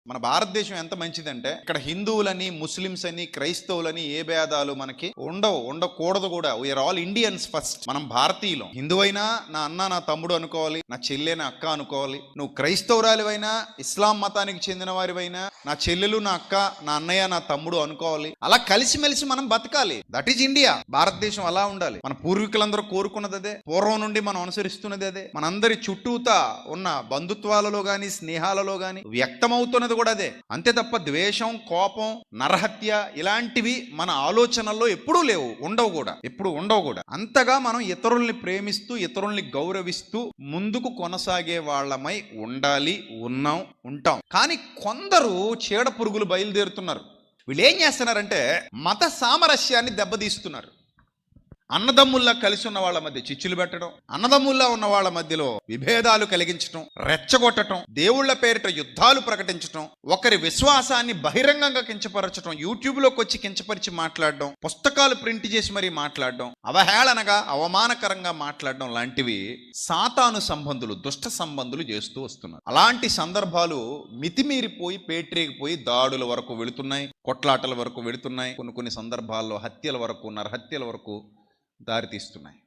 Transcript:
మన భారతదేశం ఎంత మంచిదంటే ఇక్కడ హిందువులని, ముస్లిమ్స్ అని, క్రైస్తవులని ఏ భేదాలు మనకి ఉండకూడదు కూడా. We are all Indians first. మనం భారతీయులం. హిందువైనా నా అన్న నా తమ్ముడు అనుకోవాలి, నా చెల్లె నా అక్క అనుకోవాలి. నువ్వు క్రైస్తవురాలివైనా, ఇస్లాం మతానికి చెందిన వారివైనా నా చెల్లెలు నా అక్క, నా అన్నయ్య నా తమ్ముడు అనుకోవాలి. అలా కలిసిమెలిసి మనం బతకాలి. That is India. భారతదేశం అలా ఉండాలి. మన పూర్వీకులందరూ కోరుకున్నది అదే, పూర్వం నుండి మనం అనుసరిస్తున్నది అదే, మనందరి చుట్టూతా ఉన్న బంధుత్వాలలో గాని, స్నేహాలలో గాని వ్యక్తమవుతున్నది కూడా అదే. అంతే తప్ప ద్వేషం, కోపం, నరహత్య ఇలాంటివి మన ఆలోచనల్లో ఎప్పుడూ లేవు, ఉండవు కూడా, ఎప్పుడు ఉండవు కూడా. అంతగా మనం ఇతరుల్ని ప్రేమిస్తూ, ఇతరుల్ని గౌరవిస్తూ ముందుకు కొనసాగే వాళ్ళమై ఉండాలి, ఉంటాం. కానీ కొందరు చీడ పురుగులు బయలుదేరుతున్నారు. వీళ్ళు ఏం చేస్తున్నారంటే మత సామరస్యాన్ని దెబ్బతీస్తున్నారు. అన్నదమ్ముల్లా కలిసి ఉన్న వాళ్ళ మధ్య చిచ్చులు పెట్టడం, అన్నదమ్ముల్లా ఉన్న వాళ్ళ మధ్యలో విభేదాలు కలిగించడం, రెచ్చగొట్టడం, దేవుళ్ల పేరిట యుద్ధాలు ప్రకటించడం, ఒకరి విశ్వాసాన్ని బహిరంగంగా కించపరచడం, యూట్యూబ్లోకి వచ్చి కించపరిచి మాట్లాడడం, పుస్తకాలు ప్రింట్ చేసి మరీ మాట్లాడడం, అవహేళనగా అవమానకరంగా మాట్లాడడం లాంటివి సాతాను సంబంధులు, దుష్ట సంబంధులు చేస్తూ వస్తున్నారు. అలాంటి సందర్భాలు మితిమీరిపోయి, పేట్రేగిపోయి దాడుల వరకు వెళుతున్నాయి, కొట్లాటల వరకు వెళుతున్నాయి, కొన్ని సందర్భాల్లో హత్యల వరకు, నరహత్యల వరకు దారితీస్తున్నాయి.